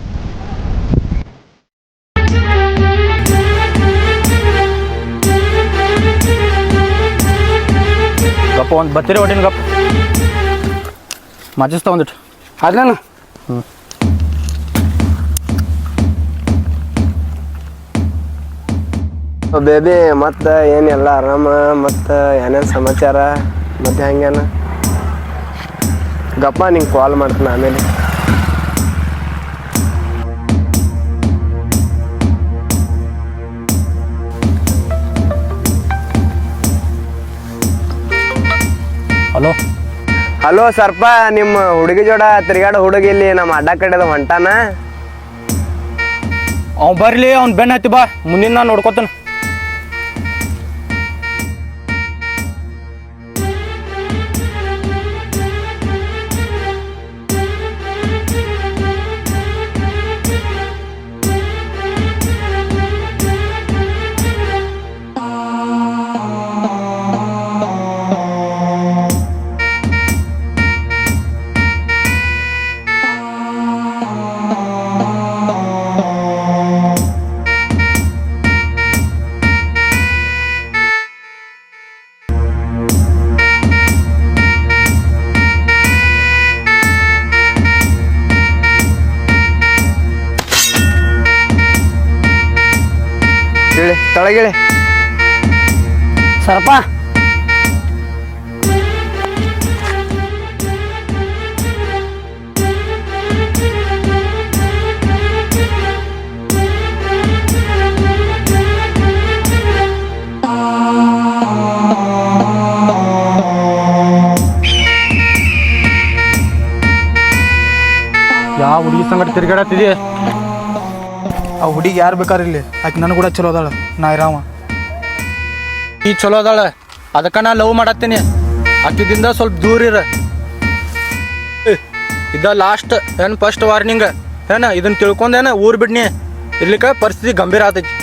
ಗಪ್ಪ ಒಂದು ಬತ್ತೀರಿ ಹೊಟ್ಟಿನ ಗಪ್ಪ ಮಜಿಸ್ತಾ ಒಂದಿಟ್ಟು ಅದ್ಲೇನ ಬೇಬಿ ಮತ್ತು ಏನೆಲ್ಲ ಆರಾಮ? ಮತ್ತು ಏನೇನು ಸಮಾಚಾರ? ಮತ್ತೆ ಹೆಂಗೇನ? ಗಪ್ಪ ನಿಂಗೆ ಕಾಲ್ ಮಾಡ್ತೀನಿ ಆಮೇಲೆ. ಹಲೋ ಹಲೋ ಸರ್ಪ, ನಿಮ್ಮ ಹುಡುಗಿ ಜೋಡ ತಿರ್ಗಾಡೋ ಹುಡುಗಿ ಇಲ್ಲಿ ನಮ್ಮ ಅಡ್ಡ ಕಡೆದ ಹೊಂಟಾನ. ಅವ್ನು ಬರಲಿ, ಅವ್ನು ಬೆನ್ನ ಹತ್ತಿ ಬಾ, ಮುಂದಿನ ನಾನು ನೋಡ್ಕೊತಾನೆ. ಹೇಳಿ ತೊಳಗಿಳಿ ಸರ್ಪ. ಯಾವ ಹುಡುಗಿ ಸಂಗಟ ತಿರ್ಗಾಡತ್ತಿದಿ? ಆ ಹುಡುಗಿ ಯಾರು ಬೇಕಾರೆ ಇಲ್ಲಿ, ಆಕೆ ನನಗೆ ಕೂಡ ಚಲೋ ಅದಾಳ, ನಾ ಇರಾಮ. ಈ ಚಲೋ ಅದಾಳ, ಅದಕ್ಕೆ ನಾ ಲವ್ ಮಾಡತ್ತೀನಿ. ಆಕಿದಿಂದ ಸ್ವಲ್ಪ ದೂರ ಇರ. ಇದ ಲಾಸ್ಟ್ ಏನು ಫಸ್ಟ್ ವಾರ್ನಿಂಗ್ ಏನ? ಇದನ್ನ ತಿಳ್ಕೊಂಡೇನ ಊರು ಬಿಡ್ನಿ, ಇರ್ಲಿಕ್ಕೆ ಪರಿಸ್ಥಿತಿ ಗಂಭೀರ ಆತೈತಿ.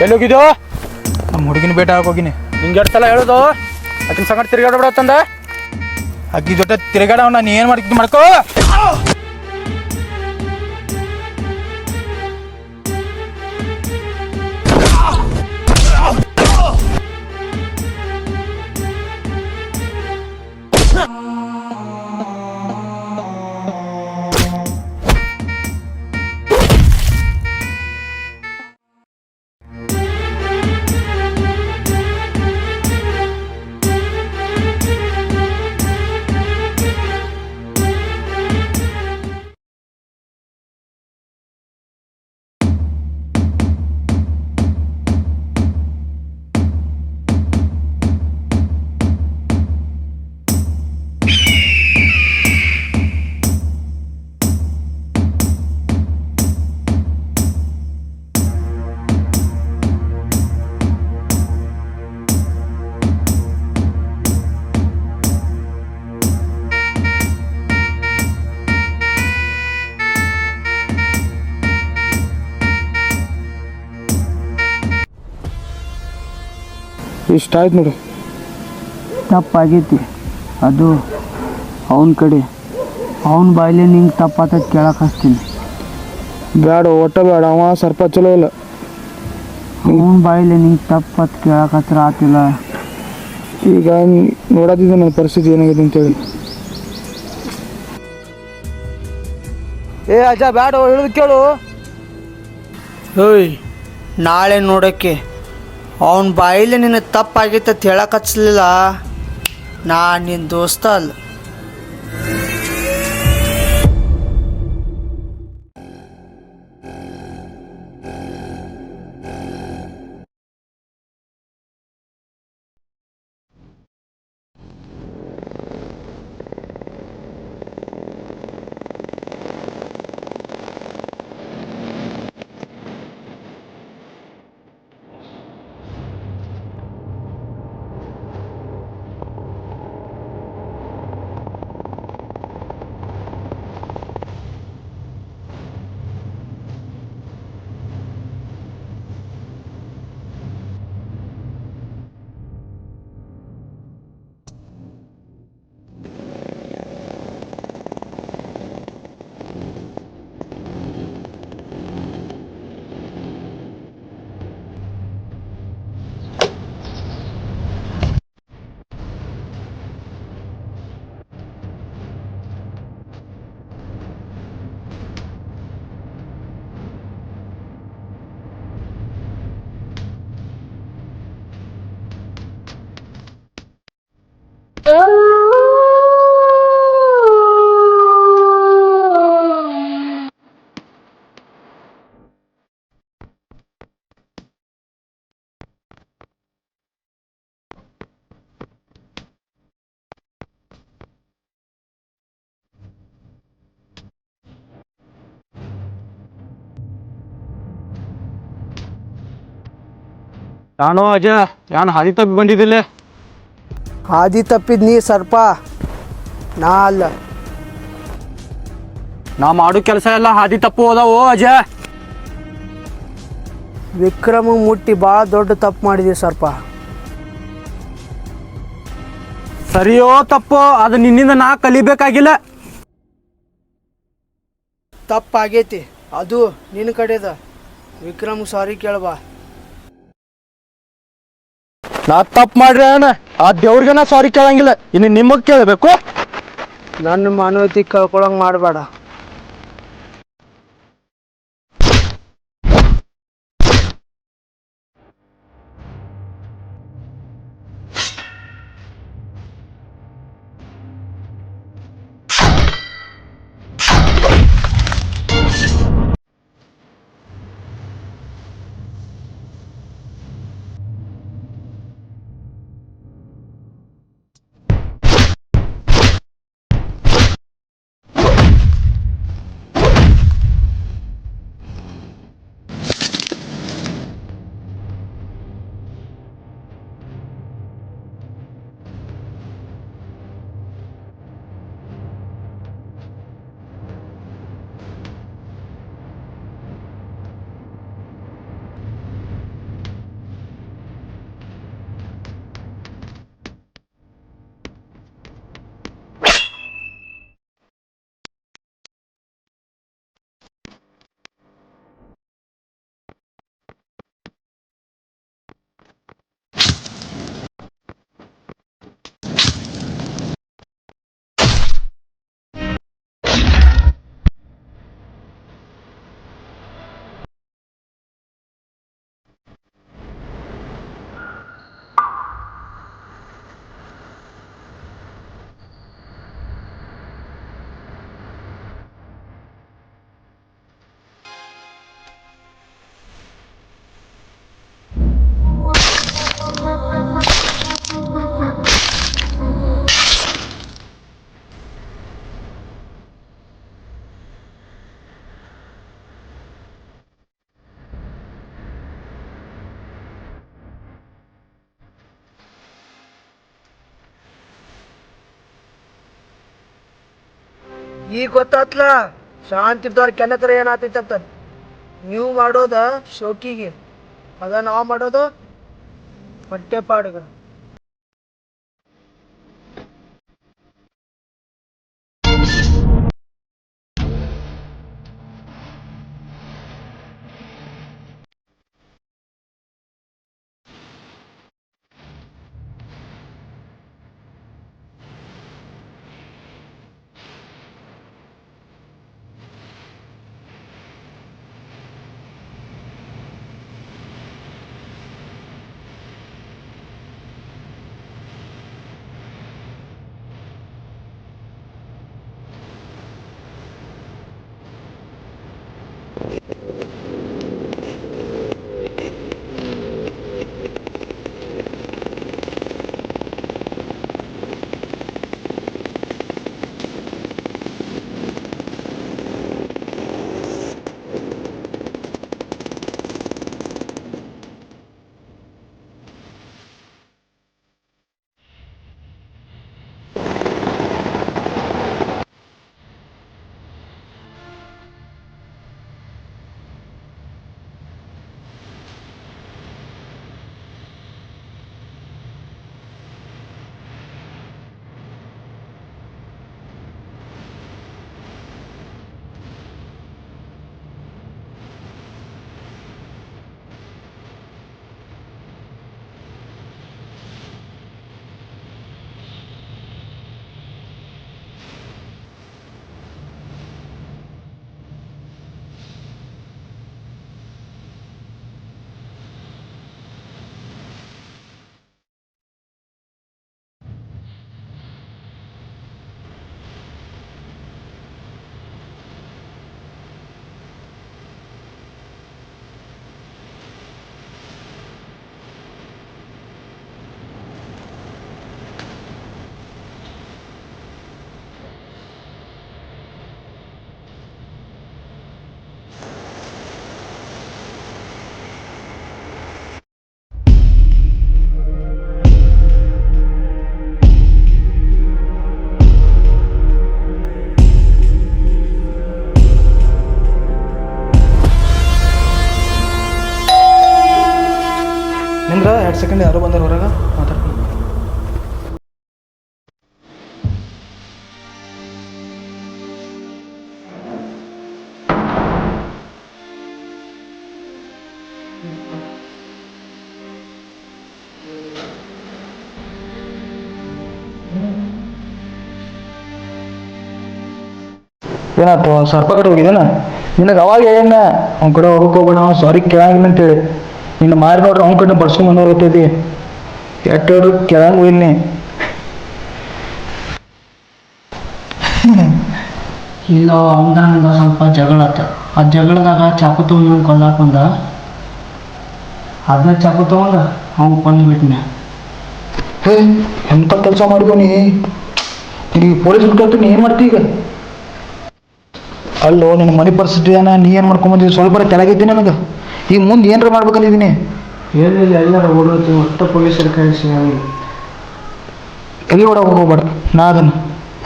ಎಲ್ಲೋಗಿದ್ದೋ? ನಮ್ಮ ಹುಡುಗಿನ ಭೇಟಿ ಹೋಗಿನಿ. ನಿಂಗೆ ಎರಡು ಸಲ ಹೇಳೋದು, ಆಕಿನ ಸಂಗಟ ತಿರ್ಗಾಡಬೇಡತ್ತಂದ. ಆಕಿ ಜೊತೆ ತಿರ್ಗಾಡವ, ನಾನು ಏನು ಮಾಡ್ತೀನಿ ಮಾಡ್ಕೋ. ಇಷ್ಟ ಆಯ್ತು ನೋಡು. ತಪ್ಪಾಗೈತಿ, ಅದು ಅವನ ಕಡೆ. ಅವನ ಬಾಯಿಲೆ ನಿಂಗೆ ತಪ್ಪಾತ ಕೇಳಕ್ಕೆ ಹಚ್ತೀನಿ. ಬೇಡ, ಒಟ್ಟ ಬೇಡ. ಅವ ಸರ್ಪ ಚಲೋ ಇಲ್ಲ. ಅವನ ಬಾಯಿಲೆ ನಿಂಗೆ ತಪ್ಪತ್ತು ಕೇಳಕ್ಕೆ ಹತ್ರ ಆತಿಲ್ಲ. ಈಗ ನೋಡೋದಿದ್ದ ನನ್ನ ಪರಿಸ್ಥಿತಿ ಏನಾಗಿದೆ ಅಂತೇಳಿ. ಏ ಅಜ್ಜ ಬೇಡ, ಹೇಳುದು ಕೇಳು. ಓಯ್, ನಾಳೆ ನೋಡೋಕ್ಕೆ ಅವನ ಬಾಯಿಲೆ ನಿನ್ನ ತಪ್ಪಾಗೈತೆ ಅಂತ ಹೇಳಕ್ಕೆ ಹಚ್ಚಲಿಲ್ಲ. ನಾ ನಿನ್ನ ದೋಸ್ತ ಅಲ್ಲ. ನಾನು ಅಜಯ್ ಯಾನ್ ಹಾದಿ ತಪ್ಪಿ ಬಂದಿದ್ದಿಲ್ಲ. ಹಾದಿ ತಪ್ಪಿದ್ ನೀ ಸರ್ಪ, ನಾ ಅಲ್ಲ. ನಾ ಮಾಡೋ ಕೆಲಸ ಎಲ್ಲ ಹಾದಿ ತಪ್ಪು ಹೋದವು ಅಜಯ್. ವಿಕ್ರಮ ಮುಟ್ಟಿ ಭಾಳ ದೊಡ್ಡ ತಪ್ಪು ಮಾಡಿದೆ ಸರ್ಪ. ಸರಿಯೋ ತಪ್ಪೋ ಅದು ನಿನ್ನಿಂದ ನಾ ಕಲಿಬೇಕಾಗಿಲ್ಲ. ತಪ್ಪಾಗೈತಿ, ಅದು ನಿನ್ನ ಕಡೆದ. ವಿಕ್ರಮ್ ಸಾರಿ ಕೇಳ್ಬಾ. ನಾ ತಪ್ಪು ಮಾಡ್ರಿ ಅಣ್ಣ, ಆ ದೇವ್ರಿಗೆ ನಾ ಸಾರಿ ಕೇಳಂಗಿಲ್ಲ, ಇನ್ನು ನಿಮಗೆ ಕೇಳಬೇಕು. ನನ್ನ ಮಾನವತೆ ಕಳ್ಕೊಳಂಗೆ ಮಾಡಬೇಡ. ಈಗ ಗೊತ್ತಾತ್ಲ ಶಾಂತಿ ಇದ್ದವ್ರ ಕೆನತ್ರ ಏನಾಗ್ತೈತಂತ. ನೀವು ಮಾಡೋದ ಶೋಕಿಗೆ, ಅದ ನಾವು ಮಾಡೋದು ಹೊಟ್ಟೆ ಪಾಡುಗ. ಸೆಕೆಂಡ್ ಯಾರೋ ಬಂದಾರ ಹೊರಗೆ ಮಾತಾಡ್ತೀನಿ. ಏನಾಯ್ತು ಸರ್ಪ ಕಡೆ ಹೋಗಿದ್ದೇನ ನಿನಗೆ ಅವಾಗ ಏನ ಅವ್ನ ಕಡೆ ಹೋಗಕ್ಕೆ ಹೋಗ್ಬೇಡ ಅವ್ನು ಸಾರಿ ಕೇಳಂಗಿಲ್ಲ ಅಂತೇಳಿ ನಿನ್ನ ಮಾರಿ ನೋಡ್ರಿ ಅವ್ನ ಕಡೆ ಬಡ್ಸ್ಕೊಂಡ್ ಬಂದೋಗತ್ತೈತಿ ಎಷ್ಟು ಹೇಳ್ರು ಕೇಳಂಗೂ ಇಲ್ಲ ನೀ. ಇಲ್ಲ ಅವಂದ ನಂಗೆ ಸ್ವಲ್ಪ ಜಗಳ ಆತ. ಆ ಜಗಳದಾಗ ಚಾಕು ತೊಗೊಂಡು ನಂಗೆ ಕೊಲ್ಲಾಕ ಬಂದ. ಅದನ್ನ ಚಾಕು ತೊಗೊಂಡು ಅವ್ನು ಕೊಂದ್ಬಿಟ್ನೆ. ಹೇ ಎಂಥ ಕೆಲಸ ಮಾಡಿದೀನಿ ಇಲ್ಲಿ ಪೊಲೀಸ್ ಬಿಟ್ಟು ಏನು ಮಾಡ್ತಿ ಈಗ? ಅಲ್ಲೋ ನಿನ್ನ ಮನೆ ಪರಿಸ್ಥಿತಿ ಏನ, ನೀ ಏನು ಮಾಡ್ಕೊಂಬಂದಿದ್ದಿ? ಸ್ವಲ್ಪ ತೆಳಗಿದ್ದೀನಿ ನನಗೆ. ಈಗ ಮುಂದೆ ಏನಾರ ಮಾಡ್ಬೇಕಂದಿದ್ದೀನಿ. ಏನಿಲ್ಲ ಎಲ್ಲರೂ ಓಡೋದು ಒಟ್ಟು ಪೊಲೀಸರು ಕಳಿಸಿ ಎಲ್ಲಿ ಓಡೋಕೆ ಹೋಗ್ಬೇಡ. ನಾ ಅದನ್ನು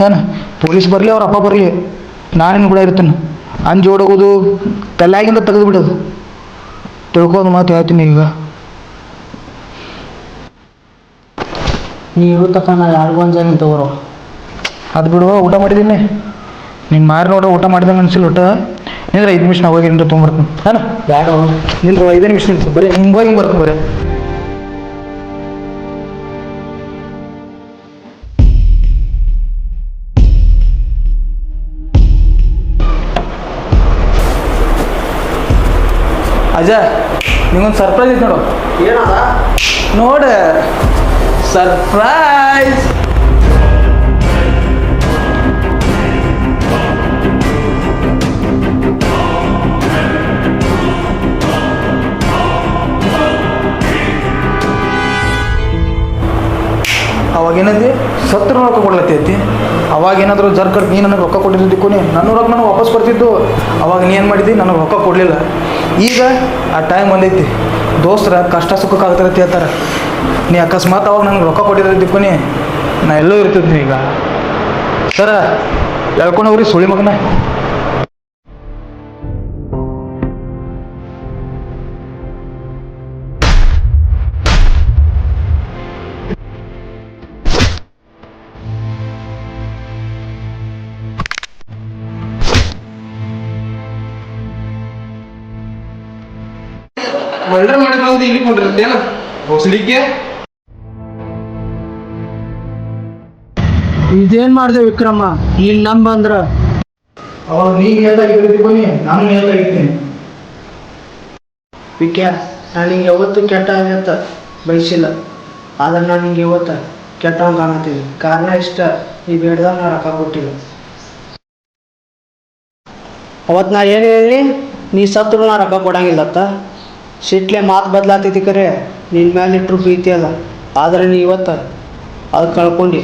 ಏನು ಪೊಲೀಸ್ ಬರಲಿ ಅವ್ರ ಅಪ್ಪ ಬರಲಿ ನಾನೇನು ಕೂಡ ಇರ್ತೀನಿ. ಅಂಜಿ ಓಡೋಗೋದು ತಲೆಯಾಗಿಂದ ತೆಗೆದು ಬಿಡೋದು ತಿಳ್ಕೊಂಡು ಮಾತು ಹೇಳ್ತೀನಿ ಈಗ. ನೀ ಇರೋ ತಕ್ಕ ನಾ ಯಾರಿಗೂ ಒಂದು ಜನ ತಗೋರು. ಅದು ಬಿಡುವ, ಊಟ ಮಾಡಿದ್ದೀನಿ. ನಿನ್ನ ಮಾರಿ ನೋಡ್ರೆ ಊಟ ಮಾಡಿದಂಗೆ ಅನ್ಸಿಲ್ಲ. ಊಟ ನಿಂದ್ರೆ 5 ನಿಮಿಷ ನಾವು ಹೋಗಿ ಏನಾರ ತೊಗೊಂಬರ್ತೀನಿ. ಹಾಂ ಬೇಡ ನಿಂದ್ರೆ 5 ನಿಮಿಷ ನಿಂತು ಬರೀ ಹಿಂಗೆ ಹೋಗಿ ಹಿಂಗೆ ಬರ್ತೀನಿ ಬರೀ. ಅಜಯ್ ನಿಂಗೊಂದು ಸರ್ಪ್ರೈಸ್ ಐತೆ ನೋಡು. ಏನದ ನೋಡ ಸರ್ಪ್ರೈಸ್. ಅವಾಗೇನಂದಿ ಸತ್ರ ರೊಕ್ಕ ಕೊಡ್ಲತ್ತೈತಿ. ಅವಾಗೇನಾದರೂ ಜರ್ಕಟ್ ನೀ ನನಗೆ ರೊಕ್ಕ ಕೊಟ್ಟಿದ್ದಕ್ಕೂ ನನ್ನ ರೊಕ್ಕ ನನಗೆ ವಾಪಸ್ ಬರ್ತಿದ್ದು. ಅವಾಗ ನೀ ಏನು ಮಾಡಿದ್ದಿ? ನನಗೆ ರೊಕ್ಕ ಕೊಡಲಿಲ್ಲ. ಈಗ ಆ ಟೈಮ್ ಬಂದೈತಿ. ದೋಸ್ತರ ಕಷ್ಟ ಸುಖಕ್ಕಾಗ್ತಾರೆ ಹೇಳ್ತಾರೆ. ನೀ ಅಕಸ್ಮಾತ್ ಅವಾಗ ನನಗೆ ರೊಕ್ಕ ಕೊಟ್ಟಿದ್ದಕ್ಕೂ ನಾ ಎಲ್ಲೋ ಇರ್ತಿದ್ನಿ. ಈಗ ಸರ ಹೇಳ್ಕೊಂಡು ಹೋಗ್ರಿ ಸುಳಿ ಮಗನ. ಮರ್ಡರ್ ಮಾಡಿರೋದು ಇಲ್ಲಿ ಕೊಂಡಿರ್ತೇನ ಹೊಸಲಿಕ್ಕೆ. ಇದೇನು ಮಾಡಿದೆ ವಿಕ್ರಮ? ಇಲ್ಲಿ ಬಂದ್ರ ಅವಾಗ ನೀ ಹೇಳ್ದಾಗಿದ್ದೀನಿ, ನಾನು ಹೇಳ್ದಾಗಿದ್ದೀನಿ. ವಿಕ್ಯ ನಾನು ಹಿಂಗೆ ಯಾವತ್ತು ಕೆಟ್ಟ ಆಗತ್ತ ಬಯಸಿಲ್ಲ. ಆದ್ರೆ ನಾನು ಹಿಂಗೆ ಇವತ್ತು ಕೆಟ್ಟವಂಗೆ ಕಾಣತ್ತೀನಿ. ಕಾರಣ ಇಷ್ಟ, ಈ ಬೇಡ್ದಾಗ ನಾ ರೊಕ್ಕ ಕೊಟ್ಟಿಲ್ಲ. ಅವತ್ತು ನಾ ಏನು ಹೇಳಿ, ನೀ ಸತ್ರು ನಾ ರೊಕ್ಕ ಕೊಡಂಗಿಲ್ಲತ್ತ. ಸಿಟ್ಲೆ ಮಾತು ಬದಲಾತೈತಿ ಕರೆ, ನಿನ್ನ ಮೇಲೆ ಇಟ್ಟರು ಪ್ರೀತಿ ಅಲ್ಲ. ಆದರೆ ನೀ ಇವತ್ತು ಅದು ಕಳ್ಕೊಂಡು.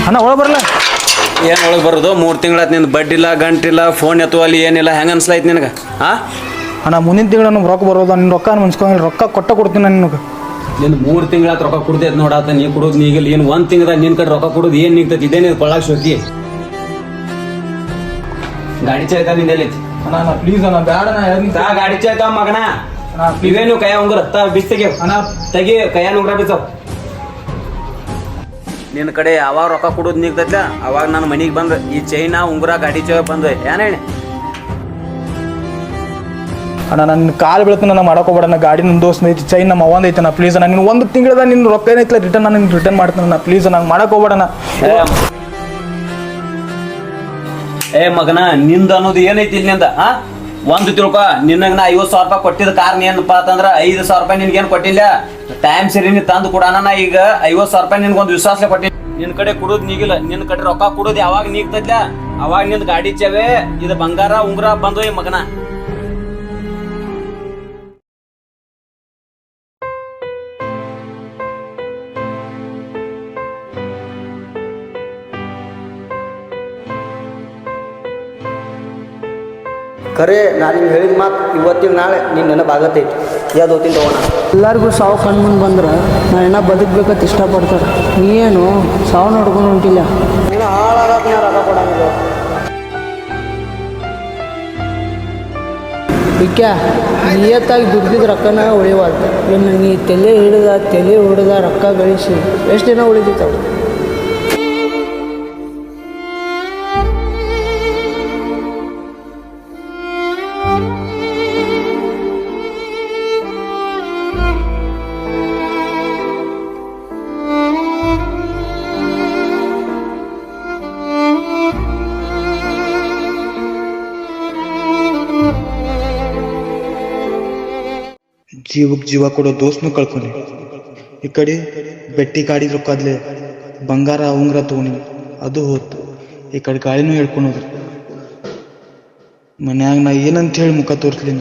ಅಣ್ಣ ಒಳಗೆ ಬರಲ್ಲ. ಏನು ಒಳಗೆ ಬರೋದು? 3 ತಿಂಗಳಾಯ್ತು ನಿಂದು ಬಡ್ಡಿಲ್ಲ ಗಂಟಿಲ್ಲ ಫೋನ್ ಎತ್ತುವಲ್ಲಿ ಏನಿಲ್ಲ. ಹೆಂಗೆ ಅನ್ಸ್ಲಾಯ್ತು ನಿನಗೆ? ಹಾಂ ಅಣ್ಣ ಮುಂದಿನ ತಿಂಗಳು ನಮ್ಗೆ ರೊಕ್ಕ ಬರೋದು. ನಿನ್ನ ರೊಕ್ಕ ಮುನ್ಸ್ಕೊಂಡು ರೊಕ್ಕ ಕೊಡ್ತೀನಿ ನಾನು ನಿನಗೆ. ನಿನ್ನ 3 ತಿಂಗಳಾಯ್ತು ರೊಕ್ಕ ಕೊಡ್ತೈತೆ ನೋಡಾತ. ನೀ ಕೊಡೋದು ನೀಗಿಲ್ಲ. ಏನು 1 ತಿಂಗಳದಾಗ ನಿನ್ನ ಕಡೆ ರೊಕ್ಕ ಕೊಡೋದು ಏನು ನಿಂತೈತಿ? ಇದೇನಿದು ಕೊಳ್ಳಾಗ ಶೋಕಿ? ಗಾಡಿ ಚಾಯ್ತಾ ನಿಂದೆಲ್ಲೈತಿ? ಅಣ್ಣ ಅಣ್ಣ ಪ್ಲೀಸ್ ಅಣ್ಣ ಬೇಡ. ನಾ ಗಾಡಿ ಚಾಯ್ತಾ ಮಗನ. ಇವೇನು ಕೈಯ ಉಂಗುರ ಬಿಸ್ ತೆಗಿಯವ್ ಅಣ್ಣ ತೆಗಿ. ಕೈಯ ಉಂಗುರ ಬಿಸಾವ್. ನಿನ್ನ ಕಡೆ ಯಾವಾಗ ರೊಕ್ಕ ಕೊಡೋದು ನಿಗ್ತೈತ್ಲ ಅವಾಗ ನಾನು ಮನೆಗೆ ಬಂದು ಈ ಚೈನಾ ಉಂಗುರ ಗಾಡಿ ಚಾಯ್ ಬಂದು ಏನ್ ಹೇಳಿ ಅಣ್ಣ ನನ್ನ ಕಾಲು ಬೀಳ್ತು ನನ್ನ ಮಾಡೋಕೋಬೇಡ. ನನ್ನ ಗಾಡಿ ನನ್ನ ದೋಸ್ತ ಐತಿ, ಚೈನ್ ನಮ್ಮ ಅವಂದ ಐತಣ್ಣ. ಪ್ಲೀಸ್ ಅಣ್ಣ, ನಿನ್ನ ಒಂದು ತಿಂಗಳದ ನಿನ್ನ ರೊಕ್ಕ ಏನೈತಿಲ್ಲ ರಿಟರ್ನ್ ನಾನು ರಿಟರ್ನ್ ಮಾಡ್ತೀನಿ. ಪ್ಲೀಸ್ ನಂಗೆ ಮಾಡೋಕೋಬೇಡಣ್ಣ. ಏ ಮಗನ, ನಿಂದ ಅನ್ನೋದು ಏನೈತಿ ಇಲ್ಲಿಂದ? ಒಂದು ತಿಳ್ಕೊ, ನಿನಗೆ ನಾ 50,000 ರೂಪಾಯಿ ಕೊಟ್ಟಿದ್ದ ಕಾರಣ ಏನಪ್ಪ ಅಂತಂದ್ರೆ 5,000 ರೂಪಾಯಿ ನಿನ್ಗೇನು ಕೊಟ್ಟಿಲ್ಲ. ಟೈಮ್ ಸರಿ ನೀ ತಂದು ಕೊಡೋಣ. ನಾ ಈಗ 50,000 ರೂಪಾಯಿ ನಿನ್ಗೊಂದು ವಿಶ್ವಾಸಲೆ ಕೊಟ್ಟಿನಿ. ನಿನ್ನ ಕಡೆ ಕೊಡೋದು ನೀಗಿಲ್ಲ, ನಿನ್ನ ಕಡೆ ರೊಕ್ಕ ಕೊಡೋದು ಯಾವಾಗ ನೀಗ್ತದ್ಲ ಅವಾಗ ನಿಂದ ಗಾಡಿ ಚಾವೆ ಇದು ಬಂಗಾರ ಉಂಗುರ ಬಂದು ಮಗನ. ಖರೆ ನಾನು ನಿಮ್ಗೆ ಹೇಳಿದ ಮಾತು ಇವತ್ತಿನ ನಾಳೆ ನಿನ್ನ ನೆನಪಾಗತ್ತೈತಿ. ಯಾವ್ದು ಹೋಗ್ತೀನಿ ತಗೋಣ. ಎಲ್ಲರಿಗೂ ಸಾವು ಕಣ್ಣು ಮುಂದೆ ಬಂದ್ರೆ ನಾ ಏನ ಬದುಕಬೇಕಂತ ಇಷ್ಟಪಡ್ತಾರೆ. ನೀನು ಸಾವು ನೋಡ್ಕೊಂಡು ಹೊಂಟಿಲ್ಲ. ನೀನು ಹಾಳಾಗಕ್ಕೆ ನಾ ರೊಕ್ಕ ಕೊಡಂಗಿಲ್ಲ. ಬಿಕ್ಯಾ ನಿಯತ್ತಾಗಿ ದುಡ್ದಿದ್ದ ರೊಕ್ಕನ ಉಳಿವಾದ. ಇನ್ನು ನೀ ತಲೆ ಹಿಡಿದ ರೊಕ್ಕ ಗಳಿಸಿ ಎಷ್ಟು ದಿನ ಉಳಿದಿತ್ತವು? ಜೀವಕ್ಕೆ ಜೀವ ಕೊಡೋ ದೋಸ್ತ್ನು ಕಳ್ಕೊನಿ. ಈ ಕಡೆ ಬೆಟ್ಟಿ ಗಾಡಿ ರೊಕ್ಕದ್ಲೆ ಬಂಗಾರ ಉಂಗ್ರ ತಗೊಂಡಿ, ಅದು ಹೋತು. ಈ ಕಡೆ ಗಾಳಿನೂ ಹೇಳ್ಕೊಳೋದ್ರಿ. ಮನ್ಯಾಗ ನಾ ಏನಂತ ಹೇಳಿ ಮುಖ ತೋರಿಸ್ಲಿ?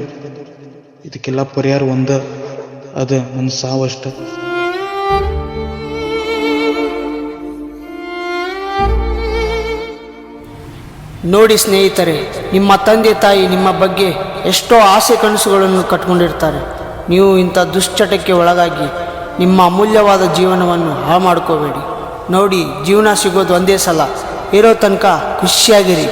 ಇದಕ್ಕೆಲ್ಲ ಪರಿಹಾರ ಒಂದ, ಅದ ನನ್ನ ಸಾವಷ್ಟ. ನೋಡಿ ಸ್ನೇಹಿತರೆ, ನಿಮ್ಮ ತಂದೆ ತಾಯಿ ನಿಮ್ಮ ಬಗ್ಗೆ ಎಷ್ಟೋ ಆಸೆ ಕನಸುಗಳನ್ನು ಕಟ್ಕೊಂಡಿರ್ತಾರೆ. ನೀವು ಇಂಥ ದುಶ್ಚಟಕ್ಕೆ ಒಳಗಾಗಿ ನಿಮ್ಮ ಅಮೂಲ್ಯವಾದ ಜೀವನವನ್ನು ಹಾಳು ಮಾಡ್ಕೋಬೇಡಿ. ನೋಡಿ, ಜೀವನ ಸಿಗೋದು ಒಂದೇ ಸಲ. ಇರೋ ತನಕ ಖುಷಿಯಾಗಿರಿ.